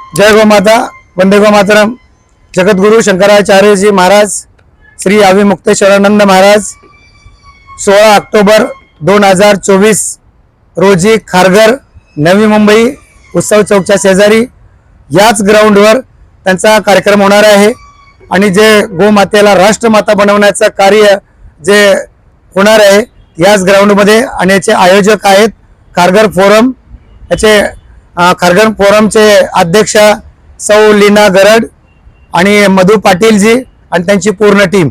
जय गो माता, वंदे गो मातरम। जगद्गुरु शंकराचार्य जी महाराज, श्री अविमुक्तेश्वरानंद महाराज 16 ऑक्टोबर 2024 रोजी खारघर नवी मुंबई उत्सव चौकच्या शेजारी याच ग्राउंडवर त्यांचा कार्यक्रम होणार आहे। आणि जे गोमातेला राष्ट्रमाता बनवण्याचं कार्य जे होणार आहे याच ग्राउंडमध्ये, आणि याचे आयोजक आहेत खारघर फोरम। याचे खारघर फोरमचे अध्यक्ष सौ लीना गरड आणि मधु पाटील जी आणि त्यांची पूर्ण टीम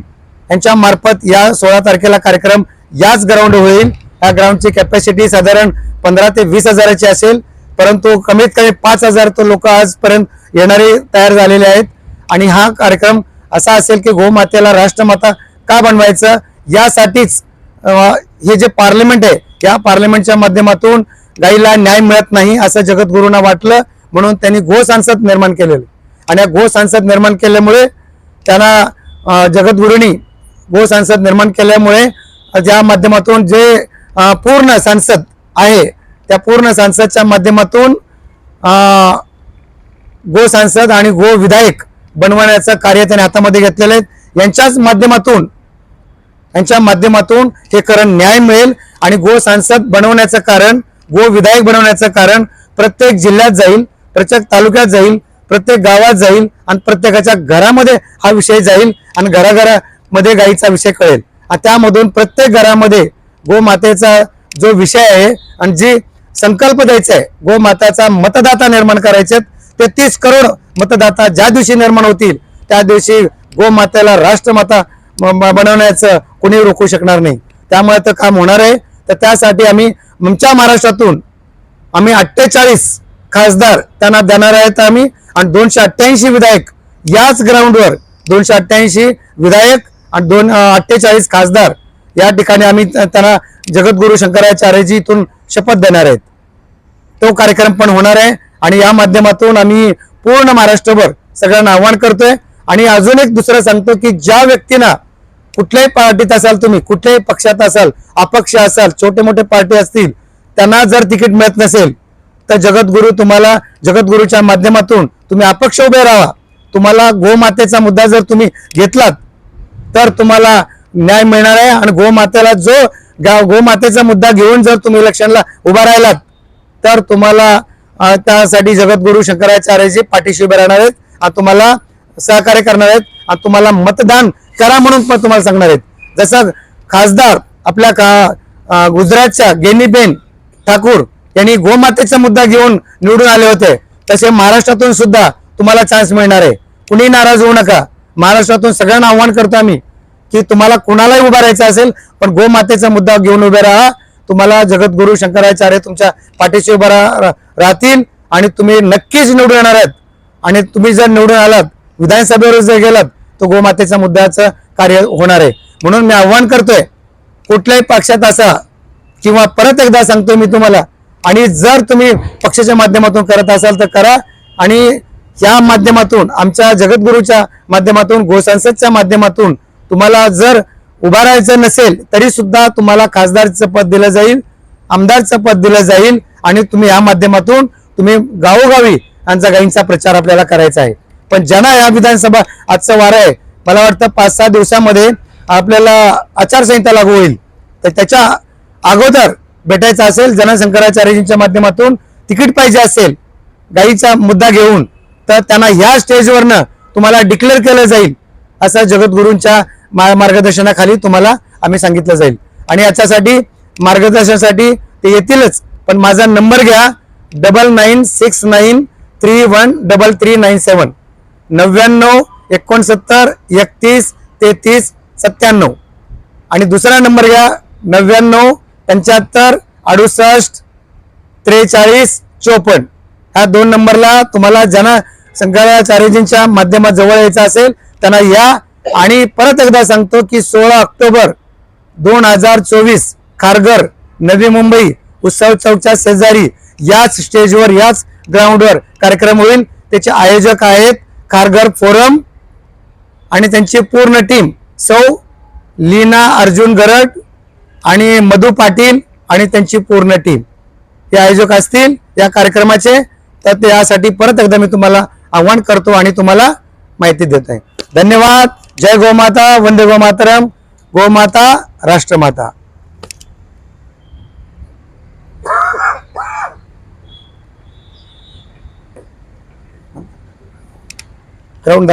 यांच्या मार्फत या 16 तारखेला कार्यक्रम याच ग्राउंड होईल। या ग्राउंडची कॅपॅसिटी साधारण 15 ते 20 हजाराची असेल, परंतु कमीत कमी 5000 तो लोक आजपर्यंत येणारे तयार झालेले आहेत। आणि हा कार्यक्रम असा असेल की गोमातेला राष्ट्रमाता का बनवायचं यासाठीच हे जे पार्लमेंट आहे या पार्लमेंटच्या माध्यमातून गाईला न्याय मिळत नाही असं जगद्गुरूंना वाटलं, म्हणून त्यांनी गो संसद निर्माण केलेलं। आणि या गो संसद निर्माण केल्यामुळे त्यांना जगद्गुरूंनी गो संसद निर्माण केल्यामुळे ज्या माध्यमातून जे पूर्ण संसद आहे त्या पूर्ण संसदच्या माध्यमातून गो संसद आणि गो विधायक बनवण्याचं कार्य त्यांनी हातामध्ये घेतलेलं आहे। यांच्या माध्यमातून हे कारण न्याय मिळेल। आणि गो संसद बनवण्याचं कारण, गो विधायक बनवण्याचं कारण प्रत्येक जिल्ह्यात जाईल, प्रत्येक तालुक्यात जाईल, प्रत्येक गावात जाईल आणि प्रत्येकाच्या घरामध्ये हा विषय जाईल आणि घराघरामध्ये गायीचा विषय कळेल। आणि त्यामधून प्रत्येक घरामध्ये गोमातेचा जो विषय आहे आणि जी संकल्प द्यायचा आहे, गोमाताचा मतदाता निर्माण करायचे, ते 30 करोड मतदाता ज्या दिवशी निर्माण होतील त्या दिवशी गोमातेला राष्ट्रमाता बनवण्याचं कोणी रोखू शकणार नाही। त्यामुळे ते काम होणार आहे। तर त्यासाठी आमच्या महाराष्ट्रातून 48 खासदार त्यांना देणार आहेत आम्ही, आणि 288 विधायक याच ग्राउंडवर 288 विधायक आणि 48 खासदार या ठिकाणी आम्ही त्यांना जगद्गुरु शंकराचार्यजी इथून शपथ देणार आहेत। तो कार्यक्रम पण होणार आहे। आणि या माध्यमातून आम्ही पूर्ण महाराष्ट्रभर सगळ्यांना आव्हान करतोय। आणि अजून एक दुसरं सांगतो की ज्या व्यक्तींना कुठल्याही पार्टीत असाल, तुम्ही कुठल्याही पक्षात असाल, अपक्ष असाल, छोटे मोठे पार्टी असतील, त्यांना जर तिकीट मिळत नसेल तर जगद्गुरूच्या माध्यमातून तुम्ही अपक्ष उभे राहा। तुम्हाला गोमातेचा मुद्दा जर तुम्ही घेतलात तर तुम्हाला न्याय मिळणार आहे। आणि गोमातेचा मुद्दा घेऊन जर तुम्ही इलेक्शनला उभा राहिलात तर तुम्हाला त्यासाठी जगद्गुरु शंकराचार्यजी पाठीशी उभे राहणार आहेत आणि तुम्हाला सहकार्य करणार आहेत आणि तुम्हाला मतदान करा म्हणून पण तुम्हाला सांगणार आहेत। जसं खासदार आपल्या गुजरातच्या गेनीबेन ठाकूर यांनी गोमातेचा मुद्दा घेऊन निवडून आले होते, तसे महाराष्ट्रातून सुद्धा तुम्हाला चान्स मिळणार आहे। कुणी नाराज होऊ नका। महाराष्ट्रातून सगळ्यांना आव्हान करतो आम्ही की तुम्हाला कुणालाही उभा राहायचं असेल पण गोमातेचा मुद्दा घेऊन उभे राहा। तुम्हाला जगद्गुरु शंकराचार्य तुमच्या पाठीशी उभा राहतील आणि तुम्ही नक्कीच निवडून येणार आहेत। आणि तुम्ही जर निवडून आलात, विधानसभेवर जर गेलात, तर गोमातेच्या मुद्द्याचं कार्य होणार आहे। म्हणून मी आव्हान करतोय, कुठल्याही पक्षात असा किंवा परत एकदा सांगतोय मी तुम्हाला, आणि जर तुम्ही पक्षाच्या माध्यमातून करत असाल तर करा। आणि या माध्यमातून आमच्या जगद्गुरूच्या माध्यमातून गोसंसदच्या माध्यमातून तुम्हाला जर उभा राहायचं नसेल तरी सुद्धा तुम्हाला खासदारचं पद दिलं जाईल, आमदारचं पद दिलं जाईल। आणि तुम्ही या माध्यमातून तुम्ही गावोगावी यांचा गायींचा प्रचार आपल्याला करायचा आहे। पण ज्यांना या विधानसभा आजचं वार आहे, मला वाटतं 5-6 दिवसामध्ये आपल्याला आचारसंहिता लागू होईल, तर त्याच्या अगोदर भेटायचं असेल, ज्यांना शंकराचार्यजींच्या माध्यमातून तिकीट पाहिजे असेल गायीचा मुद्दा घेऊन, तर त्यांना ह्या स्टेजवरनं तुम्हाला डिक्लेअर केलं जाईल असं जगद्गुरूंच्या मार्गदर्शनाखाली तुम्हाला आम्ही सांगितलं जाईल। आणि याच्यासाठी मार्गदर्शनासाठी ते येतीलच, पण माझा नंबर घ्या 9969313397 9969313397। आणि दुसरा नंबर घ्या 9975684354। ह्या 2 नंबरला तुम्हाला ज्यांना शंकराचार्यजींच्या माध्यमात जवळ यायचं असेल त्यांना या। आणि परत एकदा सांगतो की 16 ऑक्टोबर 2024 खारघर नवी मुंबई उत्सव चौकच्या शेजारी याच स्टेजवर याच ग्राउंडवर कार्यक्रम होईल। त्याचे आयोजक आहेत खारघर फोरम आणि त्यांची पूर्ण टीम, सौ लीना अर्जुन गरड आणि मधु पाटील आणि त्यांची पूर्ण टीम हे आयोजक असतील या कार्यक्रमाचे। तर ते यासाठी परत एकदा मी तुम्हाला आव्हान करतो आणि तुम्हाला माहिती देत आहे. धन्यवाद. जय गोमाता, वंदे गोमातरम. गोमाता राष्ट्रमाता. राऊंड